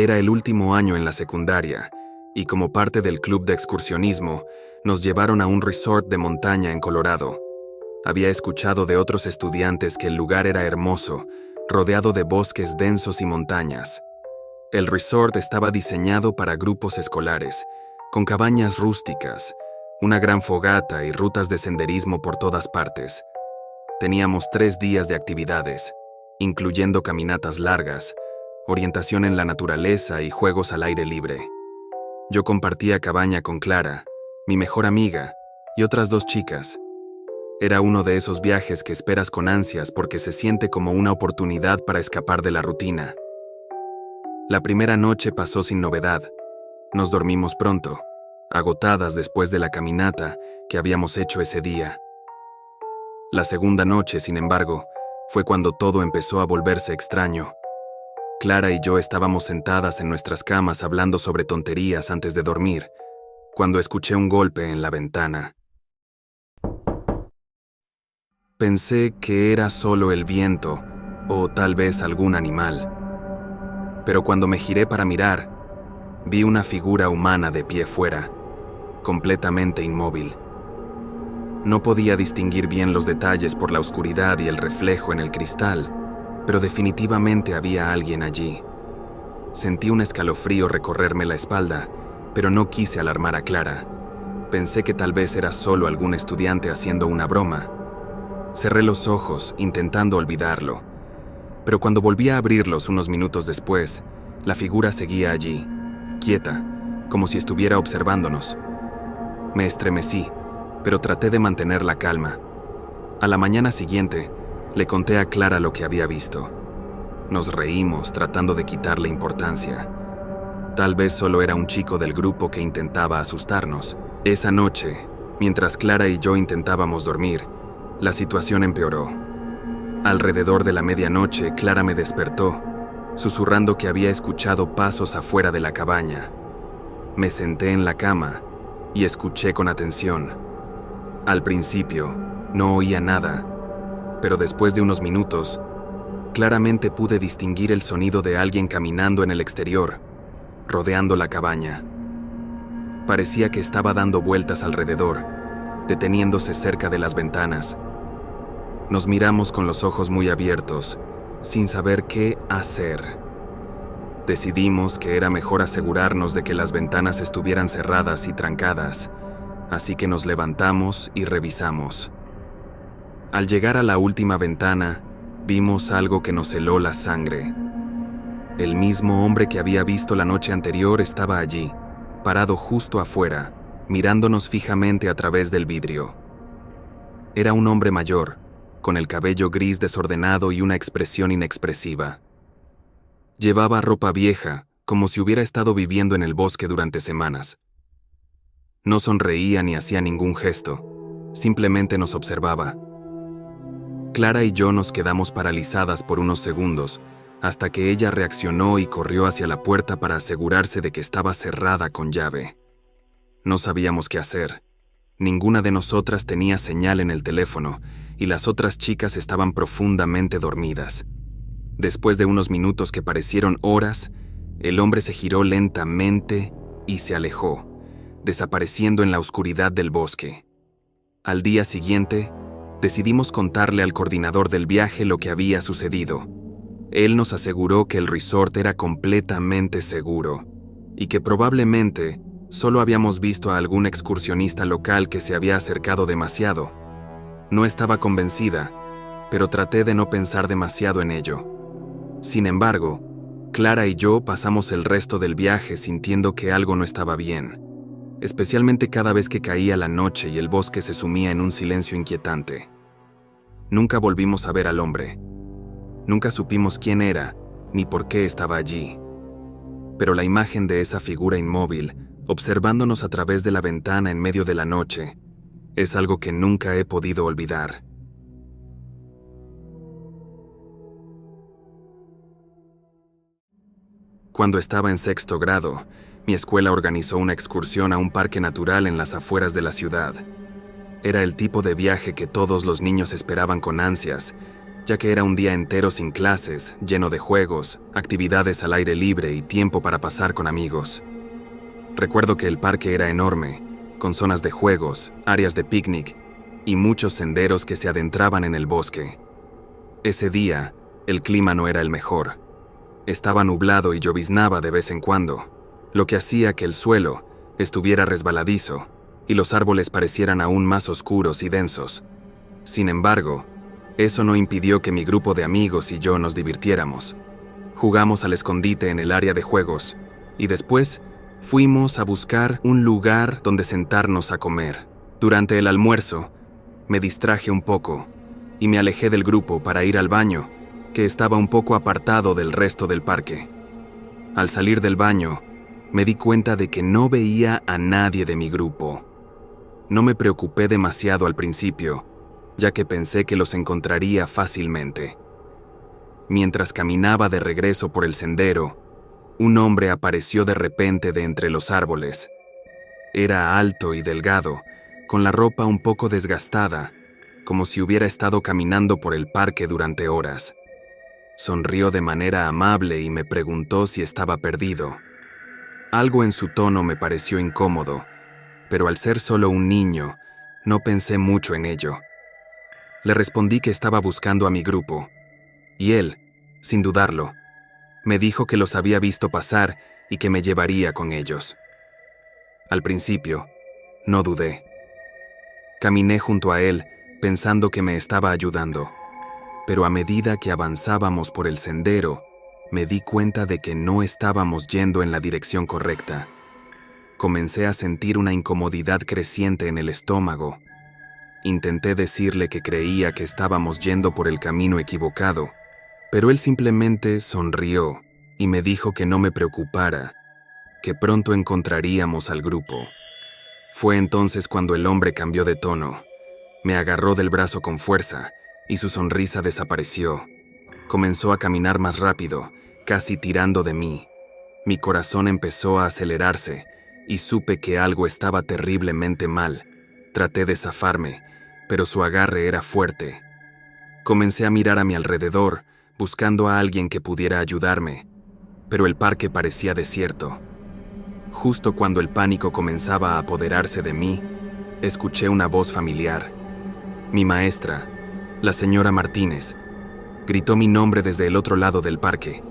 Era el último año en la secundaria, y como parte del club de excursionismo, nos llevaron a un resort de montaña en Colorado. Había escuchado de otros estudiantes que el lugar era hermoso, rodeado de bosques densos y montañas. El resort estaba diseñado para grupos escolares, con cabañas rústicas, una gran fogata y rutas de senderismo por todas partes. Teníamos 3 días de actividades, incluyendo caminatas largas, orientación en la naturaleza y juegos al aire libre. Yo compartía cabaña con Clara, mi mejor amiga, y otras 2 chicas. Era uno de esos viajes que esperas con ansias porque se siente como una oportunidad para escapar de la rutina. La primera noche pasó sin novedad. Nos dormimos pronto, agotadas después de la caminata que habíamos hecho ese día. La segunda noche, sin embargo, fue cuando todo empezó a volverse extraño. Clara y yo estábamos sentadas en nuestras camas hablando sobre tonterías antes de dormir, cuando escuché un golpe en la ventana. Pensé que era solo el viento o tal vez algún animal. Pero cuando me giré para mirar, vi una figura humana de pie fuera, completamente inmóvil. No podía distinguir bien los detalles por la oscuridad y el reflejo en el cristal, pero definitivamente había alguien allí. Sentí un escalofrío recorrerme la espalda, pero no quise alarmar a Clara. Pensé que tal vez era solo algún estudiante haciendo una broma. Cerré los ojos, intentando olvidarlo, pero cuando volví a abrirlos unos minutos después, la figura seguía allí, quieta, como si estuviera observándonos. Me estremecí, pero traté de mantener la calma. A la mañana siguiente, le conté a Clara lo que había visto. Nos reímos tratando de quitarle importancia. Tal vez solo era un chico del grupo que intentaba asustarnos. Esa noche, mientras Clara y yo intentábamos dormir, la situación empeoró. Alrededor de la medianoche, Clara me despertó, susurrando que había escuchado pasos afuera de la cabaña. Me senté en la cama y escuché con atención. Al principio, no oía nada, pero después de unos minutos, claramente pude distinguir el sonido de alguien caminando en el exterior, rodeando la cabaña. Parecía que estaba dando vueltas alrededor, deteniéndose cerca de las ventanas. Nos miramos con los ojos muy abiertos, sin saber qué hacer. Decidimos que era mejor asegurarnos de que las ventanas estuvieran cerradas y trancadas, así que nos levantamos y revisamos. Al llegar a la última ventana, vimos algo que nos heló la sangre. El mismo hombre que había visto la noche anterior estaba allí, parado justo afuera, mirándonos fijamente a través del vidrio. Era un hombre mayor, con el cabello gris desordenado y una expresión inexpresiva. Llevaba ropa vieja, como si hubiera estado viviendo en el bosque durante semanas. No sonreía ni hacía ningún gesto, simplemente nos observaba. Clara y yo nos quedamos paralizadas por unos segundos, hasta que ella reaccionó y corrió hacia la puerta para asegurarse de que estaba cerrada con llave. No sabíamos qué hacer. Ninguna de nosotras tenía señal en el teléfono, y las otras chicas estaban profundamente dormidas. Después de unos minutos que parecieron horas, el hombre se giró lentamente y se alejó, desapareciendo en la oscuridad del bosque. Al día siguiente, decidimos contarle al coordinador del viaje lo que había sucedido. Él nos aseguró que el resort era completamente seguro y que probablemente solo habíamos visto a algún excursionista local que se había acercado demasiado. No estaba convencida, pero traté de no pensar demasiado en ello. Sin embargo, Clara y yo pasamos el resto del viaje sintiendo que algo no estaba bien, especialmente cada vez que caía la noche y el bosque se sumía en un silencio inquietante. Nunca volvimos a ver al hombre. Nunca supimos quién era ni por qué estaba allí. Pero la imagen de esa figura inmóvil, observándonos a través de la ventana en medio de la noche, es algo que nunca he podido olvidar. Cuando estaba en 6º grado, mi escuela organizó una excursión a un parque natural en las afueras de la ciudad. Era el tipo de viaje que todos los niños esperaban con ansias, ya que era un día entero sin clases, lleno de juegos, actividades al aire libre y tiempo para pasar con amigos. Recuerdo que el parque era enorme, con zonas de juegos, áreas de picnic y muchos senderos que se adentraban en el bosque. Ese día, el clima no era el mejor. Estaba nublado y lloviznaba de vez en cuando, lo que hacía que el suelo estuviera resbaladizo y los árboles parecieran aún más oscuros y densos. Sin embargo, eso no impidió que mi grupo de amigos y yo nos divirtiéramos. Jugamos al escondite en el área de juegos y después fuimos a buscar un lugar donde sentarnos a comer. Durante el almuerzo, me distraje un poco y me alejé del grupo para ir al baño, que estaba un poco apartado del resto del parque. Al salir del baño, me di cuenta de que no veía a nadie de mi grupo. No me preocupé demasiado al principio, ya que pensé que los encontraría fácilmente. Mientras caminaba de regreso por el sendero, un hombre apareció de repente de entre los árboles. Era alto y delgado, con la ropa un poco desgastada, como si hubiera estado caminando por el parque durante horas. Sonrió de manera amable y me preguntó si estaba perdido. Algo en su tono me pareció incómodo, pero al ser solo un niño, no pensé mucho en ello. Le respondí que estaba buscando a mi grupo, y él, sin dudarlo, me dijo que los había visto pasar y que me llevaría con ellos. Al principio, no dudé. Caminé junto a él, pensando que me estaba ayudando. Pero a medida que avanzábamos por el sendero, me di cuenta de que no estábamos yendo en la dirección correcta. Comencé a sentir una incomodidad creciente en el estómago. Intenté decirle que creía que estábamos yendo por el camino equivocado, pero él simplemente sonrió y me dijo que no me preocupara, que pronto encontraríamos al grupo. Fue entonces cuando el hombre cambió de tono. Me agarró del brazo con fuerza y su sonrisa desapareció. Comenzó a caminar más rápido, casi tirando de mí. Mi corazón empezó a acelerarse y supe que algo estaba terriblemente mal. Traté de zafarme, pero su agarre era fuerte. Comencé a mirar a mi alrededor, buscando a alguien que pudiera ayudarme, pero el parque parecía desierto. Justo cuando el pánico comenzaba a apoderarse de mí, escuché una voz familiar. Mi maestra, la señora Martínez, gritó mi nombre desde el otro lado del parque.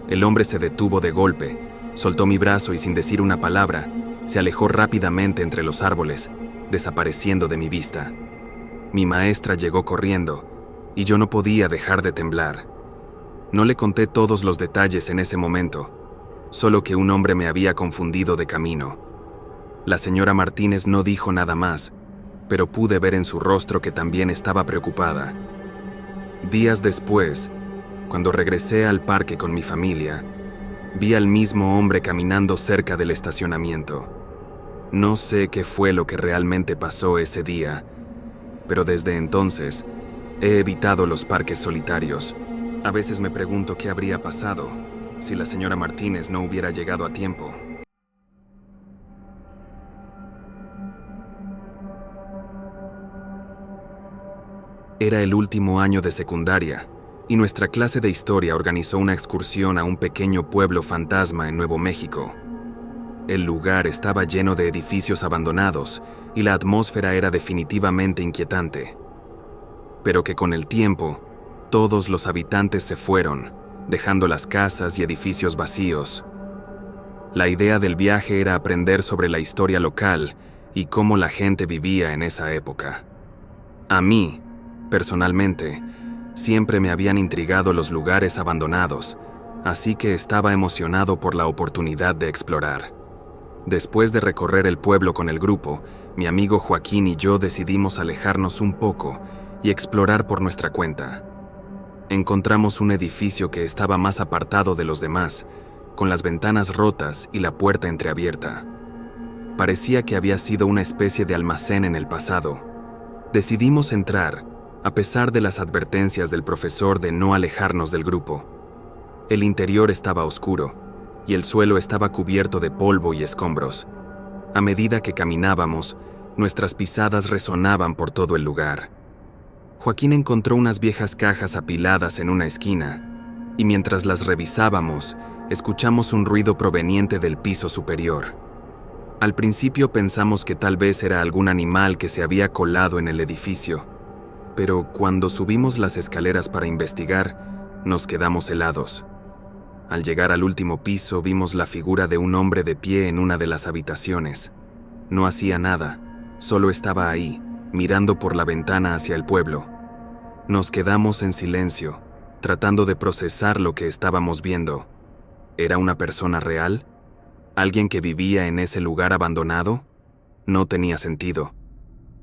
El hombre se detuvo de golpe, soltó mi brazo y sin decir una palabra, se alejó rápidamente entre los árboles, desapareciendo de mi vista. Mi maestra llegó corriendo, y yo no podía dejar de temblar. No le conté todos los detalles en ese momento, solo que un hombre me había confundido de camino. La señora Martínez no dijo nada más, pero pude ver en su rostro que también estaba preocupada. Días después, cuando regresé al parque con mi familia, vi al mismo hombre caminando cerca del estacionamiento. No sé qué fue lo que realmente pasó ese día, pero desde entonces he evitado los parques solitarios. A veces me pregunto qué habría pasado si la señora Martínez no hubiera llegado a tiempo. Era el último año de secundaria, y nuestra clase de historia organizó una excursión a un pequeño pueblo fantasma en Nuevo México. El lugar estaba lleno de edificios abandonados y la atmósfera era definitivamente inquietante. Pero que con el tiempo, todos los habitantes se fueron, dejando las casas y edificios vacíos. La idea del viaje era aprender sobre la historia local y cómo la gente vivía en esa época. A mí, personalmente, siempre me habían intrigado los lugares abandonados, así que estaba emocionado por la oportunidad de explorar. Después de recorrer el pueblo con el grupo, mi amigo Joaquín y yo decidimos alejarnos un poco y explorar por nuestra cuenta. Encontramos un edificio que estaba más apartado de los demás, con las ventanas rotas y la puerta entreabierta. Parecía que había sido una especie de almacén en el pasado. Decidimos entrar, a pesar de las advertencias del profesor de no alejarnos del grupo. El interior estaba oscuro, y el suelo estaba cubierto de polvo y escombros. A medida que caminábamos, nuestras pisadas resonaban por todo el lugar. Joaquín encontró unas viejas cajas apiladas en una esquina, y mientras las revisábamos, escuchamos un ruido proveniente del piso superior. Al principio pensamos que tal vez era algún animal que se había colado en el edificio, pero cuando subimos las escaleras para investigar, nos quedamos helados. Al llegar al último piso vimos la figura de un hombre de pie en una de las habitaciones. No hacía nada, solo estaba ahí, mirando por la ventana hacia el pueblo. Nos quedamos en silencio, tratando de procesar lo que estábamos viendo. ¿Era una persona real? ¿Alguien que vivía en ese lugar abandonado? No tenía sentido.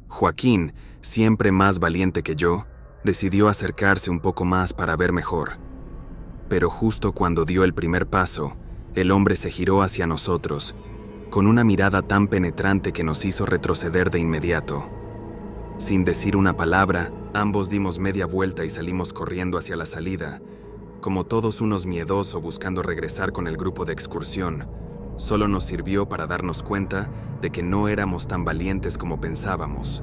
Joaquín, siempre más valiente que yo, decidió acercarse un poco más para ver mejor. Pero justo cuando dio el primer paso, el hombre se giró hacia nosotros, con una mirada tan penetrante que nos hizo retroceder de inmediato. Sin decir una palabra, ambos dimos media vuelta y salimos corriendo hacia la salida, como todos unos miedosos buscando regresar con el grupo de excursión. Solo nos sirvió para darnos cuenta de que no éramos tan valientes como pensábamos.